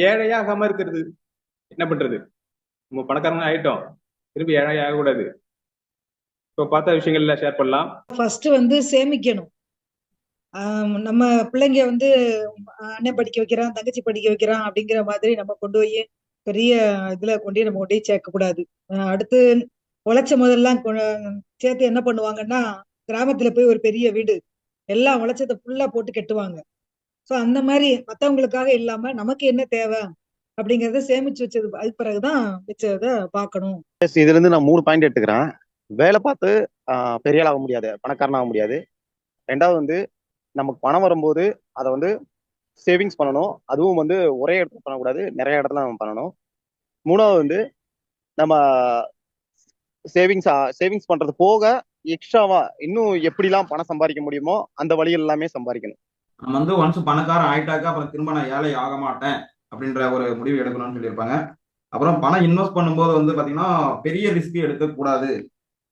ஏழையாகாம இருக்கிறது என்ன பண்றது? நம்ம பணக்காரங்க ஆயிட்டோம், திருப்பி ஏழை ஆகக்கூடாது. இப்போ பார்த்த விஷயங்கள்ல ஷேர் பண்ணலாம். ஃபர்ஸ்ட் வந்து சேமிக்கணும். நம்ம பிள்ளைங்க வந்து அண்ணன் படிக்க வைக்கிறான், தங்கச்சி படிக்க வைக்கிறான் அப்படிங்கிற மாதிரி நம்ம கொண்டு போய் பெரிய இதுல நம்ம கொண்டு போய் சேர்க்க கூடாது. அடுத்து உழைச்ச முதல்லாம் சேர்த்து என்ன பண்ணுவாங்கன்னா, கிராமத்துல போய் ஒரு பெரிய வீடு எல்லாம் உழைச்சதை ஃபுல்லா போட்டு கட்டுவாங்க. ஸோ அந்த மாதிரி மற்றவங்களுக்காக இல்லாம நமக்கு என்ன தேவை அப்படிங்கறத சேமிச்சு வச்சது அதுக்கு பிறகுதான் வச்சதை பார்க்கணும். இதுல இருந்து நான் 3 பாயிண்ட் எடுத்துக்கிறேன். வேலை பார்த்து பெரிய ஆள் ஆக முடியாது, பணக்காரன் ஆக முடியாது. ரெண்டாவது வந்து நமக்கு பணம் வரும்போது அதை வந்து சேவிங்ஸ் பண்ணணும். அதுவும் வந்து ஒரே இடத்துல பண்ணக்கூடாது, நிறைய இடத்துல நம்ம பண்ணணும். மூணாவது வந்து நம்ம சேவிங்ஸ் பண்றது போக எக்ஸ்ட்ராவா இன்னும் எப்படிலாம் பணம் சம்பாதிக்க முடியுமோ அந்த வழிகள் எல்லாமே சம்பாதிக்கணும். நம்ம வந்து ஒன்ஸ் பணக்காரன் ஆயிட்டாக்கா அப்புறம் திரும்ப நான் ஏழை ஆக மாட்டேன் அப்படின்ற ஒரு முடிவு எடுக்கணும்னு சொல்லியிருப்பாங்க. அப்புறம் பணம் இன்வெஸ்ட் பண்ணும்போது வந்து பாத்தீங்கன்னா பெரிய ரிஸ்க் எடுக்கக்கூடாது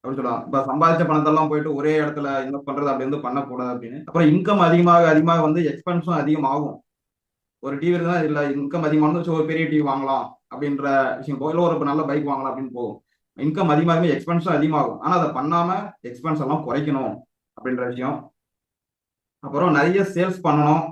அப்படின்னு சொல்லுவாங்க. இப்ப சம்பாதிச்ச பணத்தெல்லாம் போயிட்டு ஒரே இடத்துல இன்வெஸ்ட் பண்றது அப்படி வந்து பண்ணக்கூடாது அப்படின்னு. அப்புறம் இன்கம் அதிகமாக அதிகமாக வந்து எக்ஸ்பென்ஸும் அதிகமாகும். ஒரு டிவி இருந்தா இல்ல இன்கம் அதிகமானது ஒரு பெரிய டிவி வாங்கலாம் அப்படின்ற விஷயம் போகும், இல்லை ஒரு நல்ல பைக் வாங்கலாம் அப்படின்னு போகும். இன்கம் அதிகமாகவே எக்ஸ்பென்ஸும் அதிகமாகும். ஆனா அதை பண்ணாம எக்ஸ்பென்ஸ் எல்லாம் குறைக்கணும் அப்படின்ற விஷயம். அப்புறம் நிறைய சேல்ஸ் பண்ணணும்.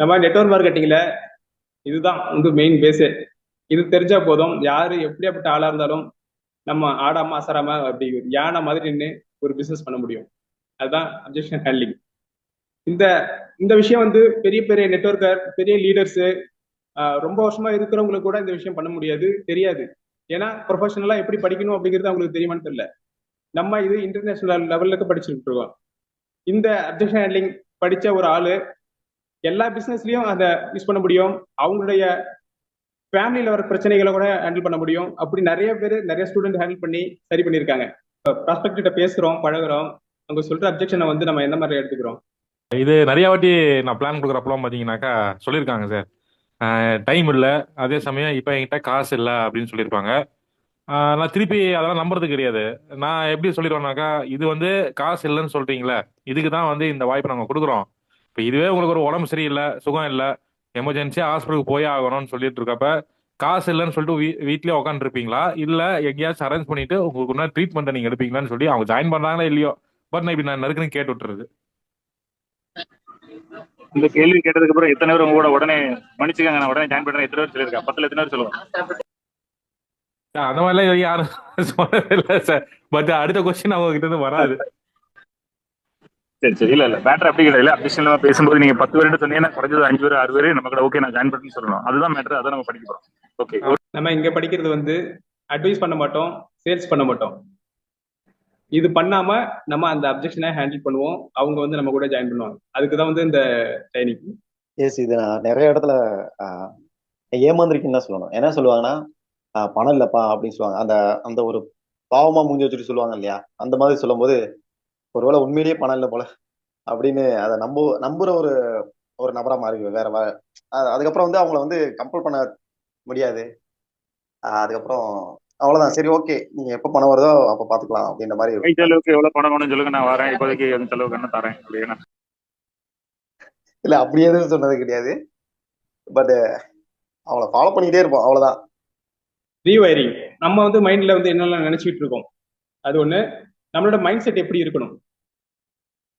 நம்ம நெட்வொர்க் மார்க்கெட்டிங்ல இதுதான் வந்து மெயின் பேஸு. இது தெரிஞ்சா போதும், யாரு எப்படியாப்பட்ட ஆளா இருந்தாலும் நம்ம ஆடாம அசராம அப்படி யானை மாதிரி நின்று ஒரு பிசினஸ் பண்ண முடியும். அதுதான் அப்ஜெக்ஷன் ஹேண்ட்லிங். இந்த இந்த விஷயம் வந்து பெரிய பெரிய நெட்வொர்க்கர், பெரிய லீடர்ஸு, ரொம்ப வருஷமா இருக்கிறவங்களுக்கு கூட இந்த விஷயம் பண்ண முடியாது, தெரியாது. ஏன்னா ப்ரொஃபஷனலா எப்படி படிக்கணும் அப்படிங்கிறது அவங்களுக்கு தெரியுமான்னு தெரியல. நம்ம இது இன்டர்நேஷனல் லெவலுக்கு படிச்சுட்டு இருக்கோம். இந்த அப்ஜெக்ஷன் ஹேண்ட்லிங் படிச்ச ஒரு ஆளு எல்லா பிசினஸ்லயும் அதை யூஸ் பண்ண முடியும். அவங்களுடைய ஃபேமிலியில வர பிரச்சனைகளை கூட ஹேண்டில் பண்ண முடியும். அப்படி நிறைய பேர் நிறைய ஸ்டூடெண்ட் ஹேண்டில் பண்ணி சரி பண்ணியிருக்காங்க. ப்ராஸ்பெக்ட் கிட்ட பேசுறோம், பழகுறோம், அவங்க சொல்ற அப்ஜெக்ஷனை வந்து நம்ம எந்த மாதிரி எடுத்துக்கிறோம்? இது நிறைய வாட்டி நான் பிளான் கொடுக்குறப்பெல்லாம் பார்த்தீங்கன்னாக்கா சொல்லியிருக்காங்க சார், டைம் இல்லை, அதே சமயம் இப்போ என்கிட்ட காசு இல்லை அப்படின்னு சொல்லியிருப்பாங்க. நான் திருப்பி அதெல்லாம் நம்புறது கிடையாது. நான் எப்படி சொல்லிடுவேன்னாக்கா, இது வந்து காசு இல்லைன்னு சொல்றீங்களே, இதுக்கு தான் வந்து இந்த வாய்ப்பு நாங்கள் கொடுக்குறோம். இப்போ இதுவே உங்களுக்கு ஒரு உடம்பு சரியில்லை, சுகம் இல்லை, எமர்ஜென்சியாக ஹாஸ்பிட்டலுக்கு போய் ஆகணும்னு சொல்லிட்டு இருக்கப்ப காசு இல்லைன்னு சொல்லிட்டு வீட்லயே உட்காந்துருப்பீங்களா, இல்லை எங்கேயாச்சும் அரேஞ்ச் பண்ணிட்டு உங்களுக்கு ஒன்றா ட்ரீட்மெண்ட்டை நீங்கள் எடுப்பீங்களான்னு சொல்லி அவங்க ஜாயின் பண்ணுறாங்களா இல்லையோ, பட் நான் இப்படி நான் நறுக்குன்னு கேட்டு விட்டுறது. இந்த கேள்வி கேட்டதுக்கு அப்புறம் எத்தனை பேர் உங்களோட உடனே மன்னிச்சுக்காங்க நான் உடனே ஜாயின் பண்றேன் எத்தனை பேர் சொல்லியிருக்கேன்? 10ல எத்தனை பேர் சொல்லுவாங்க? அந்த மாதிரிலாம் யாரும் சொன்னதில்லை சார். பட் அடுத்த கொஸ்டின் அவங்க கிட்ட இருந்து வராது. சரி சரி, இல்ல மேட்டர் அப்படி கிடையாது. அபிஷியலா பேசும்போது நீங்க 10 பேர் சொன்னீங்கன்னா குறைஞ்சது 5 பேர் 6 பேர் நம்ம கூட ஓகே நான் ஜாயின் பண்ணி சொல்லணும். அதுதான் மேட்டர், அதான் நம்ம படிக்க போறோம். ஓகே, நம்ம இங்க படிக்கிறது வந்து அட்வைஸ் பண்ண மாட்டோம், சேல்ஸ் பண்ண மாட்டோம். இது பண்ணாம நம்ம அந்த அப்ஜெக்ஷனை ஹேண்டில் பண்ணுவோம், அவங்க வந்து நம்ம கூட ஜாயின் பண்ணுவாங்க. அதுக்குதான் வந்து இந்த ட்ரைனிங். எஸ், இது நான் நிறைய இடத்துல ஏமாந்திருக்குன்னு தான் சொல்லணும். என்ன சொல்லுவாங்கன்னா, பணம் இல்லப்பா அப்படின்னு சொல்லுவாங்க. அந்த அந்த ஒரு பாவமா மூஞ்சி வச்சுட்டு சொல்லுவாங்க இல்லையா, அந்த மாதிரி சொல்லும் போது ஒருவேளை உண்மையிலேயே பணம் இல்லை போல அப்படின்னு அதை நம்புற ஒரு ஒரு நபரா மாறி வேற அதுக்கப்புறம் வந்து அவங்கள வந்து கம்பல் பண்ண முடியாது. அதுக்கப்புறம் அவ்வளவுதான், சரி ஓகே நீங்க எப்ப பணம் வருதோ அப்ப பாத்துக்கலாம் அப்படின்ற மாதிரி. செலவுக்கு எவ்வளவு பணம் வேணும்னு சொல்லுங்க, நான் வரேன், இப்போதைக்கு அந்த செலவுக்கு என்ன தரேன் அப்படின்னா. இல்ல அப்படி எதுவும் சொன்னது கிடையாது. பட் அவங்கள ஃபாலோ பண்ணிக்கிட்டே இருப்போம், அவ்வளவுதான். ரீவயரிங். நம்ம வந்து மைண்ட்ல வந்து என்னெல்லாம் நினைச்சிட்டு இருக்கோம், அது ஒண்ணு. நம்மளோட மைண்ட் செட் எப்படி இருக்கணும்?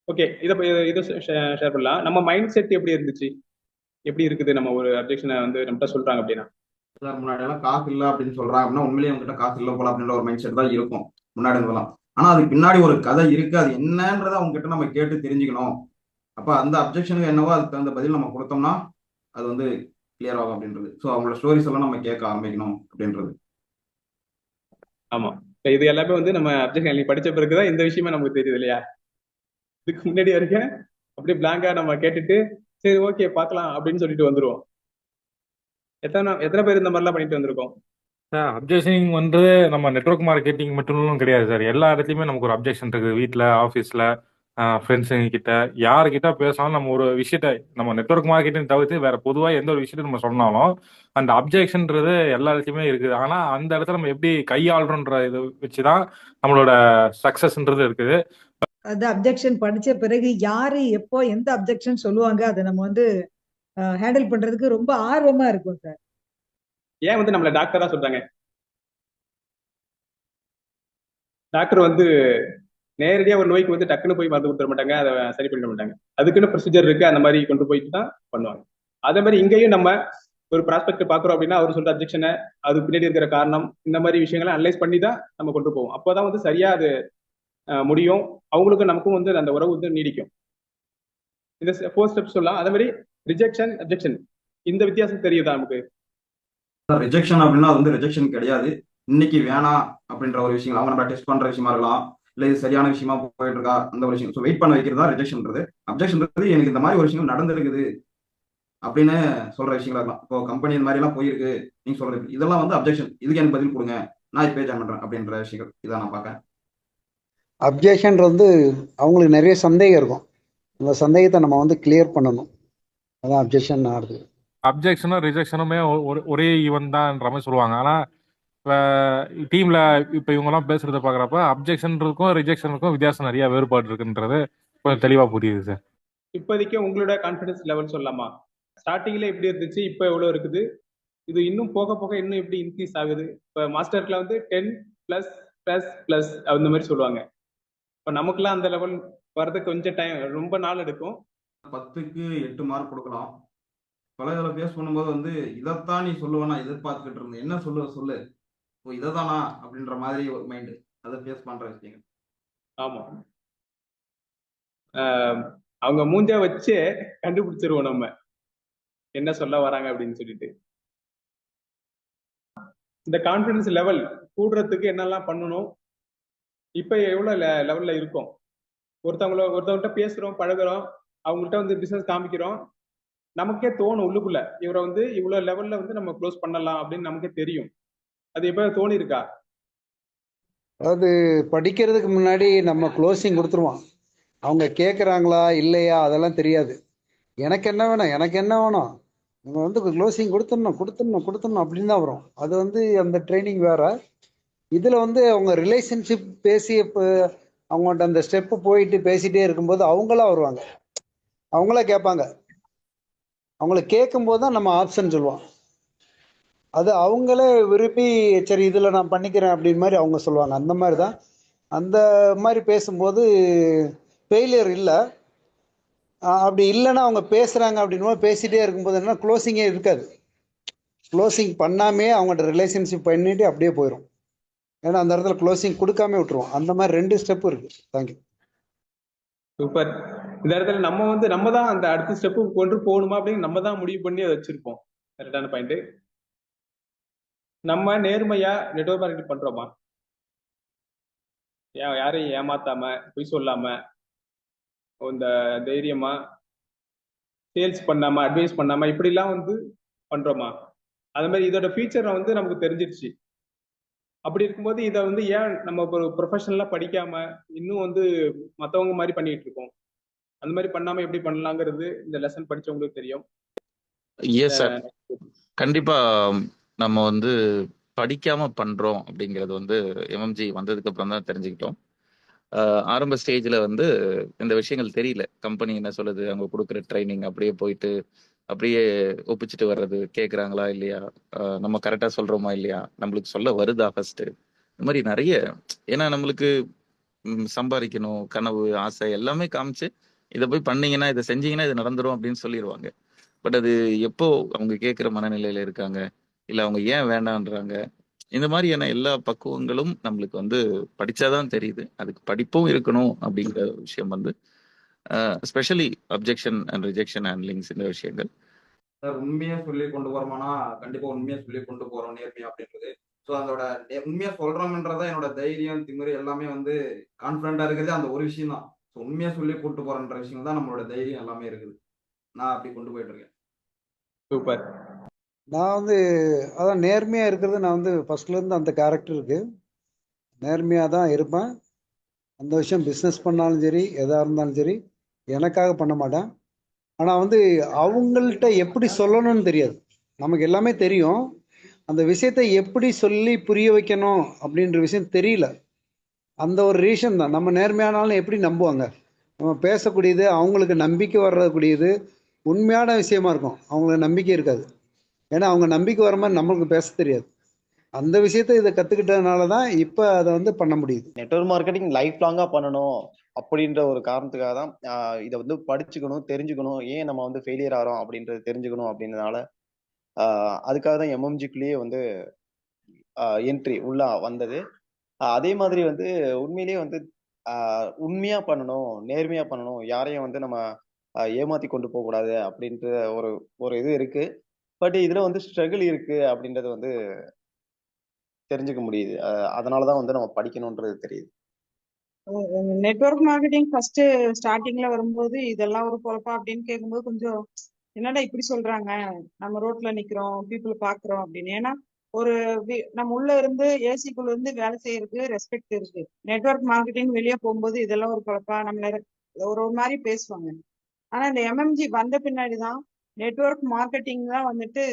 ஓகே, இதை ஷேர் பண்ணலாம். நம்ம மைண்ட் செட் எப்படி இருந்துச்சு, எப்படி இருக்குது? நம்ம ஒரு அப்ஜெக்ஷனை வந்து நம்மகிட்ட சொல்றாங்க அப்படின்னா, முன்னாடி எல்லாம் காசு இல்லை அப்படின்னு சொல்றாங்க அப்படின்னா உண்மையிலேயே அவங்ககிட்ட காசு இல்லை போல அப்படின்ற ஒரு மைண்ட் செட் தான் இருக்கும் முன்னாடி இருந்தெல்லாம். ஆனா அதுக்கு பின்னாடி ஒரு கதை இருக்கு, அது என்னன்றதை அவங்க கிட்ட நம்ம கேட்டு தெரிஞ்சுக்கணும். அப்ப அந்த அப்ஜெக்ஷனுக்கு என்னவோ அதுக்கு தகுந்த பதில் நம்ம கொடுத்தோம்னா அது வந்து கிளியர் ஆகும் அப்படின்றது. ஸோ அவங்களோட ஸ்டோரிஸ் எல்லாம் நம்ம கேட்க ஆரம்பிக்கணும் அப்படின்றது. ஆமா, இது எல்லாமே வந்து நம்ம அப்ஜெக்ஷன் படிச்ச பிறகுதான் இந்த விஷயமே நமக்கு தெரியுது இல்லையா? இதுக்கு முன்னாடி வரைக்கும் அப்படியே பிளாங்கா நம்ம கேட்டுட்டு சரி ஓகே பார்க்கலாம் அப்படின்னு சொல்லிட்டு வந்துருவோம். எத்தனை பேர் இந்த மாதிரிலாம் பண்ணிட்டு வந்திருக்கோம்? சார் அப்ஜெக்ஷனிங் வந்து நம்ம நெட்வொர்க் மார்க்கெட்டிங் மட்டும் கிடையாது சார், எல்லா இடத்துலையுமே நமக்கு ஒரு அப்ஜெக்ஷன் இருக்குது. வீட்டில், ஆஃபீஸில், ஃப்ரெண்ட்ஸுங்க கிட்ட யாருக்கிட்ட பேசினாலும் நம்ம ஒரு விஷயத்த நம்ம நெட்வொர்க் மார்க்கெட்டிங் தவிர்த்து வேற பொதுவாக எந்த ஒரு விஷயத்த நம்ம சொன்னாலும் அந்த அப்ஜெக்ஷன்ன்றது எல்லா இடத்துலையுமே இருக்குது. ஆனால் அந்த இடத்துல நம்ம எப்படி கையாளுறோன்ற இதை வச்சு தான் நம்மளோட சக்ஸஸ்ன்றது இருக்குது. அது அப்ஜெக்ஷன் படிச்ச பிறகு யாரு எப்போ எந்த அப்ஜெக்ஷன் சொல்லுவாங்க அதை நம்ம வந்து ஹேண்டில் பண்றதுக்கு ரொம்ப ஆர்வமா இருக்கும் சார். ஏன் வந்து நம்மள டாக்டரா சொல்றாங்க? டாக்டர் வந்து நேரடியா ஒரு நோய்க்கு வந்து டக்குன்னு போய் மருந்து கொடுத்துட மாட்டாங்க, அதை சரி பண்ணிட மாட்டாங்க. அதுக்குன்னு ப்ரொசீஜர் இருக்கு, அந்த மாதிரி கொண்டு போயிட்டு தான் பண்ணுவாங்க. அதே மாதிரி இங்கேயும் நம்ம ஒரு ப்ராஸ்பெக்ட் பாக்குறோம் அப்படின்னா அவர் சொல்ற அப்ஜெக்ஷனை, அது பின்னாடி இருக்கிற காரணம், இந்த மாதிரி விஷயங்களை அனலைஸ் பண்ணி தான் நம்ம கொண்டு போவோம். அப்போதான் வந்து சரியா அது முடியும். அவங்களுக்கும் நமக்கும் வந்து அந்த உறவு வந்து நீடிக்கும். இந்த 4 ஸ்டெப்ஸ் சொல்லலாம். அதே மாதிரி ரிஜெக்ஷன், அப்ஜெக்ஷன், இந்த வித்தியாசம் தெரியுதா நமக்கு? ரிஜெக்ஷன் அப்படின்னா அது வந்து ரிஜெக்ஷன் கிடையாது. இன்னைக்கு வேணாம் அப்படின்ற ஒரு விஷயம் அவங்க நம்ம டெஸ்ட் பண்ற விஷயமா இருக்கலாம், இல்ல இது சரியான விஷயமா போயிட்டு இருக்கா அந்த ஒரு விஷயம் வெயிட் பண்ண வைக்கிறதா ரிஜெக்ஷன்ன்றது. அப்ஜெக்ஷன்ன்றது எனக்கு இந்த மாதிரி ஒரு விஷயம் நடந்திருக்குது அப்படின்னு சொல்ற விஷயங்களா இருக்கலாம். இப்போ கம்பெனி இந்த மாதிரி எல்லாம் போயிருக்கு நீங்க சொல்றது, இதெல்லாம் வந்து அப்ஜெக்ஷன். இதுக்கு எனக்கு பதில் கொடுங்க, நான் இப்போ ஜாயின் பண்றேன் அப்படின்ற விஷயங்கள் இதான் நான் பார்க்கறேன். அப்ஜெக்ஷன் வந்து அவங்களுக்கு நிறைய சந்தேகம் இருக்கும், அந்த சந்தேகத்தை நம்ம வந்து கிளியர் பண்ணணும். அதான் அப்ஜெக்ஷன் ஆகுது. அப்ஜெக்ஷனும் ரிஜெக்ஷனுமே ஒரே ஈவெண்ட் தான்ன்ற மாதிரி சொல்லுவாங்க. ஆனால் இப்போ டீமில் இப்போ இவங்கெல்லாம் பேசுகிறத பார்க்குறப்ப அப்ஜெக்ஷனுக்கும் ரிஜெக்ஷனுக்கும் வித்தியாசம் நிறைய வேறுபாடு இருக்குன்றது கொஞ்சம் தெளிவாக புரியுது சார். இப்போதைக்கு உங்களோட கான்ஃபிடன்ஸ் லெவல் சொல்லலாமா? ஸ்டார்டிங்ல எப்படி இருந்துச்சு, இப்போ எவ்வளோ இருக்குது, இது இன்னும் போக போக இன்னும் எப்படி இன்க்ரீஸ் ஆகுது? இப்போ மாஸ்டர்ல வந்து 10 ப்ளஸ் ப்ளஸ் ப்ளஸ் அந்த மாதிரி சொல்லுவாங்க. இப்போ நமக்குலாம் அந்த லெவல் வர்றதுக்கு கொஞ்சம் டைம், ரொம்ப நாள் எடுக்கும். 10க்கு 8 மார்க் கொடுக்கலாம். பல இதில் பேஸ் பண்ணும்போது வந்து இதைத்தான் நீ சொல்லுவேனா எதிர்பார்த்துக்கிட்டு இருந்தேன், என்ன சொல்லு ஓ இதைதானா அப்படின்ற மாதிரி ஒரு மைண்டு அதை பேஸ் பண்ற விஷயங்கள். ஆமா, அவங்க மூஞ்ச வச்சே கண்டுபிடிச்சிருவோம் நம்ம என்ன சொல்ல வராங்க அப்படின்னு சொல்லிட்டு. இந்த கான்ஃபிடன்ஸ் லெவல் கூடுறதுக்கு என்னெல்லாம் பண்ணணும், இப்போ எவ்வளோ லெவல்ல இருக்கும்? ஒருத்தவங்கள்ட்ட பேசுறோம், பழகுறோம், அவங்கள்ட்ட வந்து பிசினஸ் காமிக்கிறோம், நமக்கே தோணும் உள்ளுக்குள்ள இவரை வந்து இவ்வளவு லெவல்ல வந்து நம்ம க்ளோஸ் பண்ணலாம் அப்படின்னு நமக்கே தெரியும். அது எப்ப தோணி இருக்கா? அதாவது படிக்கிறதுக்கு முன்னாடி நம்ம க்ளோசிங் கொடுத்துருவோம், அவங்க கேட்குறாங்களா இல்லையா அதெல்லாம் தெரியாது. எனக்கு என்ன வேணும் எனக்கு என்ன வேணும், நம்ம வந்து க்ளோசிங் கொடுத்துடணும் அப்படின்னு தான் வரும். அது வந்து அந்த ட்ரைனிங் வேற. இதில் வந்து அவங்க ரிலேஷன்ஷிப் பேசி இப்போ அவங்கள்ட்ட அந்த ஸ்டெப்பு போயிட்டு பேசிகிட்டே இருக்கும்போது அவங்களா வருவாங்க, அவங்களா கேட்பாங்க. அவங்கள கேட்கும்போது தான் நம்ம ஆப்ஷன் சொல்லுவோம். அது அவங்களே விரும்பி சரி இதில் நான் பண்ணிக்கிறேன் அப்படின்னு மாதிரி அவங்க சொல்லுவாங்க. அந்த மாதிரி தான். அந்த மாதிரி பேசும்போது ஃபெயிலியர் இல்லை. அப்படி இல்லைன்னா அவங்க பேசுகிறாங்க அப்படின்னு பேசிகிட்டே இருக்கும்போது என்ன க்ளோசிங்கே இருக்காது. க்ளோசிங் பண்ணாமே அவங்கள்ட்ட ரிலேஷன்ஷிப் பண்ணிட்டு அப்படியே போயிடும். ஏன்னா அந்த இடத்துல க்ளோசிங் கொடுக்காம விட்டுருவோம். அந்த மாதிரி 2 ஸ்டெப்பு இருக்குது. தேங்க்யூ. சூப்பர். இந்த இடத்துல நம்ம தான் அந்த அடுத்த ஸ்டெப்பு கொண்டு போகணுமா அப்படின்னு நம்ம தான் முடிவு பண்ணி அதை வச்சிருப்போம். கரெக்டான பாயிண்ட். நம்ம நேர்மையா நெட்வொர்க் மார்க்கெட்டிங் பண்றோமா? யாரையும் ஏமாத்தாம, பொய் சொல்லாம, இந்த தைரியமா, சேல்ஸ் பண்ணாம, அட்வைஸ் பண்ணாம, இப்படிலாம் வந்து பண்றோமா? அது மாதிரி இதோட ஃபியூச்சர் வந்து நமக்கு தெரிஞ்சிருச்சு. அப்படி இருக்கும்போது இதை வந்து ஏன் நம்ம ஒரு ப்ரொஃபஷனலா படிக்காம இன்னும் வந்து மத்தவங்க மாதிரி பண்ணிட்டு இருக்கோம்? அந்த மாதிரி பண்ணாம எப்படி பண்ணலாங்கிறது இந்த லெசன் படிச்சவங்களுக்கு தெரியும். எஸ் சார், கண்டிப்பா. நம்ம வந்து படிக்காம பண்றோம் அப்படிங்கிறது வந்து எம்எம்ஜி வந்ததுக்கு அப்புறம் தான் தெரிஞ்சுக்கிட்டோம். ஆரம்ப ஸ்டேஜ்ல வந்து இந்த விஷயங்கள் தெரியல. கம்பெனி என்ன சொல்லுது, அவங்க கொடுக்குற ட்ரைனிங் அப்படியே போயிட்டு அப்படியே ஒப்பிச்சுட்டு வர்றது, கேட்குறாங்களா இல்லையா, நம்ம கரெக்டா சொல்றோமா இல்லையா, நம்மளுக்கு சொல்ல வருதா ஃபர்ஸ்ட், இந்த மாதிரி நிறைய. ஏன்னா நம்மளுக்கு சம்பாதிக்கணும் கனவு ஆசை எல்லாமே காமிச்சு இதை போய் பண்ணீங்கன்னா இதை செஞ்சீங்கன்னா இது நடந்துரும் அப்படின்னு சொல்லிடுவாங்க. பட் அது எப்போ அவங்க கேட்குற மனநிலையில இருக்காங்க, இல்லை அவங்க ஏன் வேண்டான்றாங்க, இந்த மாதிரியான எல்லா பக்குவங்களும் நம்மளுக்கு வந்து படிச்சாதான் தெரியுது. அதுக்கு படிப்பும் இருக்கணும் அப்படிங்கிற விஷயம் வந்து specially objection and rejection handlings இந்த விஷயங்கள். சார் உண்மையா சொல்லி கொண்டு போறோமானா கண்டிப்பா உண்மையா சொல்லி கொண்டு போறோம், நேர்மையா அப்படின்றது. ஸோ அதோட உண்மையா சொல்றோம்ன்றதா என்னோட தைரியம் திமிரு எல்லாமே வந்து கான்ஃபிடண்டா இருக்கிறது அந்த ஒரு விஷயம் தான். ஸோ உண்மையா சொல்லி கொண்டு போறன்ற விஷயம் தான் நம்மளோட தைரியம் எல்லாமே இருக்குது. நான் அப்படி கொண்டு போயிட்டு இருக்கேன். சூப்பர். நான் வந்து அதான் நேர்மையாக இருக்கிறது. நான் வந்து ஃபர்ஸ்ட்லேருந்து அந்த கேரக்டர் இருக்கு, நேர்மையாக தான் இருப்பேன். அந்த விஷயம் பிஸ்னஸ் பண்ணாலும் சரி எதாக இருந்தாலும் சரி எனக்காக பண்ண மாட்டேன். ஆனால் வந்து அவங்கள்ட்ட எப்படி சொல்லணும்னு தெரியாது. நமக்கு எல்லாமே தெரியும், அந்த விஷயத்தை எப்படி சொல்லி புரிய வைக்கணும் அப்படின்ற விஷயம் தெரியல. அந்த ஒரு ரீசன் தான். நம்ம நேர்மையானாலும் எப்படி நம்புவாங்க? நம்ம பேசக்கூடியது அவங்களுக்கு நம்பிக்கை வர்றக்கூடியது உண்மையான விஷயமா இருக்கும், அவங்களுக்கு நம்பிக்கை இருக்காது. ஏன்னா அவங்க நம்பிக்கை வர மாதிரி நம்மளுக்கு பேச தெரியாது. அந்த விஷயத்தை இதை கற்றுக்கிட்டதுனால தான் இப்போ அதை வந்து பண்ண முடியுது. நெட்வொர்க் மார்க்கெட்டிங் லைஃப் லாங்கா பண்ணணும் அப்படின்ற ஒரு காரணத்துக்காக தான் இதை வந்து படிச்சுக்கணும், தெரிஞ்சுக்கணும், ஏன் நம்ம வந்து ஃபெயிலியர் ஆகிறோம் அப்படின்றது தெரிஞ்சுக்கணும் அப்படின்றதுனால அதுக்காக தான் எம்எம்ஜிக்குள்ளேயே வந்து என்ட்ரி உள்ள வந்தது. அதே மாதிரி வந்து உண்மையிலேயே வந்து உண்மையா பண்ணணும், நேர்மையா பண்ணணும், யாரையும் வந்து நம்ம ஏமாத்தி கொண்டு போக கூடாது அப்படின்ற ஒரு ஒரு இது இருக்கு. பட் இதுல வந்து ஸ்ட்ரகிள் இருக்கு அப்படின்றது வந்து தெரிஞ்சுக்க முடியுது. அதனாலதான் வந்து நம்ம படிக்கணும்ன்றது தெரியுது. நெட்வொர்க் மார்க்கெட்டிங் ஃபர்ஸ்ட் ஸ்டார்டிங்ல வரும்போது இதெல்லாம் ஒரு பொழப்பா அப்படின்னு கேட்கும்போது கொஞ்சம் என்னடா இப்படி சொல்றாங்க, நம்ம ரோட்ல நிக்கிறோம், பீப்புள் பாக்குறோம் அப்படின்னு. ஏன்னா ஒரு நம்ம உள்ள இருந்து ஏசிக்குள்ள இருந்து வேலை செய்யறதுக்கு ரெஸ்பெக்ட் இருக்கு. நெட்வொர்க் மார்க்கெட்டிங் வெளியே போகும்போது இதெல்லாம் ஒரு பொழப்பா, நம்மள ஒரு மாதிரி பேசுவாங்க. ஆனா இந்த எம்எம்ஜி வந்த பின்னாடிதான் நெட்வொர்க் மார்க்கெட்டிங் தான் வந்துட்டு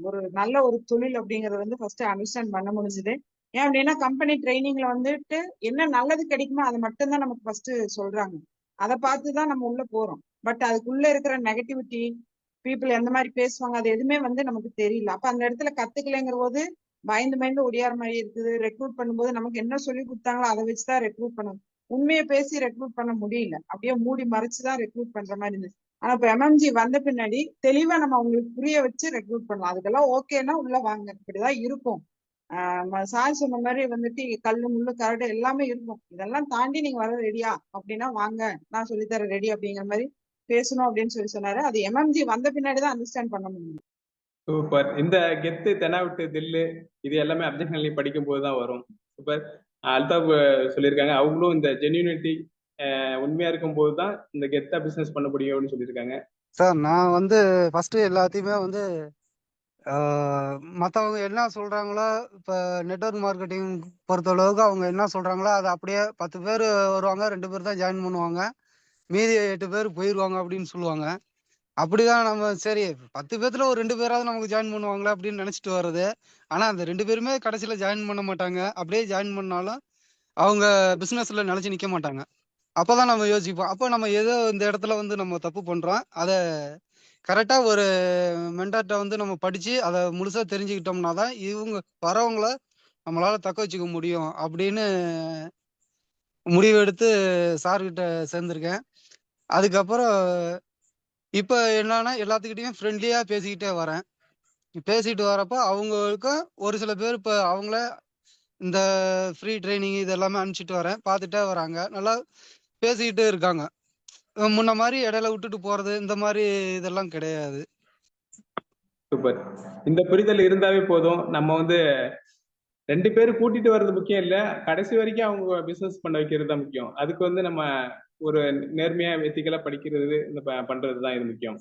ஒரு நல்ல ஒரு தொழில் அப்படிங்கறத வந்து ஃபர்ஸ்ட் அண்டர்ஸ்டாண்ட் பண்ண முடிஞ்சுது. ஏன் அப்படின்னா கம்பெனி ட்ரைனிங்ல வந்துட்டு என்ன நல்லது கிடைக்குமோ அதை மட்டும்தான் நமக்கு ஃபர்ஸ்ட் சொல்றாங்க. அதை பார்த்துதான் நம்ம உள்ள போறோம். பட் அதுக்குள்ள இருக்கிற நெகட்டிவிட்டி, பீப்புள் எந்த மாதிரி பேசுவாங்க, அது எதுவுமே வந்து நமக்கு தெரியல. அப்ப அந்த இடத்துல கத்துக்கலைங்கிற போது பயந்து பயந்து ஒடியார மாதிரி இருக்குது. ரெக்ரூட் பண்ணும்போது நமக்கு என்ன சொல்லி கொடுத்தாங்களோ அதை வச்சுதான் ரெக்ரூட் பண்ணணும். உண்மையை பேசி ரெக்ரூட் பண்ண முடியல, அப்படியே மூடி மறைச்சுதான் ரெக்ரூட் பண்ற மாதிரி இருந்துச்சு. ஆனா இப்ப எம்எம்ஜி வந்த பின்னாடி தெளிவா நம்ம அவங்களுக்கு புரிய வச்சு ரெக்ரூட் பண்ணலாம். அதுக்கெல்லாம் ஓகேன்னா உள்ள வாங்க, இப்படிதான் இருக்கும். சாய் சொன்ன மாதிரி வந்துட்டு கல்லு முள்ளு கரடு எல்லாமே இருக்கும். இதெல்லாம் தாண்டி நீங்க வர ரெடியா அப்படின்னா வாங்க, நான் சொல்லித்தர ரெடி அப்படிங்கிற மாதிரி பேசணும் அப்படின்னு சொல்லி சொன்னாரு. அது எம்எம்ஜி வந்த பின்னாடிதான் அண்டர்ஸ்டாண்ட் பண்ண முடியும். சூப்பர். இந்த கெத்து, தெனாவிட்டு, தில்லு, இது எல்லாமே அப்ஜெக்ஷன்லி படிக்கும் போதுதான் வரும். சூப்பர். அல்தாப் சொல்லியிருக்காங்க, அவங்களும் இந்த ஜென்யூனிட்டி உண்மையா இருக்கும் போதுதான் இந்த கெத்தா பிசினஸ் பண்ண முடியும் அப்படின்னு சொல்லியிருக்காங்க. சார் நான் வந்து ஃபர்ஸ்ட் எல்லாத்தையுமே வந்து மற்றவங்க என்ன சொல்றாங்களோ, இப்போ நெட்வொர்க் மார்க்கெட்டிங் பொறுத்தளவுக்கு அவங்க என்ன சொல்றாங்களோ அதை அப்படியே 10 பேர் வருவாங்க, 2 பேர் தான் ஜாயின் பண்ணுவாங்க, மீதி 8 பேர் போயிடுவாங்க அப்படின்னு சொல்லுவாங்க. அப்படிதான் நம்ம சரி 10 பேர்த்துல ஒரு 2 பேராவது நமக்கு ஜாயின் பண்ணுவாங்களா அப்படின்னு நினைச்சிட்டு வர்றது. ஆனா அந்த 2 பேருமே கடைசியில ஜாயின் பண்ண மாட்டாங்க. அப்படியே ஜாயின் பண்ணாலும் அவங்க பிசினஸ்ல நிலைச்சு நிக்க மாட்டாங்க. அப்பதான் நம்ம யோசிப்போம், அப்போ நம்ம ஏதோ இந்த இடத்துல வந்து நம்ம தப்பு பண்றோம். அதை கரெக்டா ஒரு மென்டார்ட்ட வந்து நம்ம படிச்சு அதை முழுசா தெரிஞ்சுக்கிட்டோம்னா தான் இவங்க வரவங்கள நம்மளால தக்க வச்சுக்க முடியும் அப்படின்னு முடிவெடுத்து சார்கிட்ட சேர்ந்திருக்கேன். அதுக்கப்புறம் இப்போ என்னன்னா எல்லாத்துக்கிட்டையும் ஃப்ரெண்ட்லியா பேசிக்கிட்டே வரேன். பேசிட்டு வரப்போ அவங்களுக்கும் ஒரு சில பேர் இப்போ அவங்கள இந்த ஃப்ரீ ட்ரைனிங் இது எல்லாமே அனுப்பிச்சிட்டு வரேன், பார்த்துட்டே வராங்க, நல்லா பேசிக்கிட்டே இருக்காங்க. முன்ன மாதிரி இடையில விட்டுட்டு போறது இந்த மாதிரி இதெல்லாம் கிடையாது. சூப்பர். இந்த புரிதல் இருந்தாவே போதும். நம்ம வந்து 2 பேரும் கூட்டிட்டு வர்றது முக்கியம் இல்ல, கடைசி வரைக்கும் அவங்க பிசினஸ் பண்ண வைக்கிறது தான் முக்கியம். அதுக்கு வந்து நம்ம ஒரு நேர்மையா எத்திக்கலா படிக்கிறது, இந்த பண்றதுதான் இது முக்கியம்.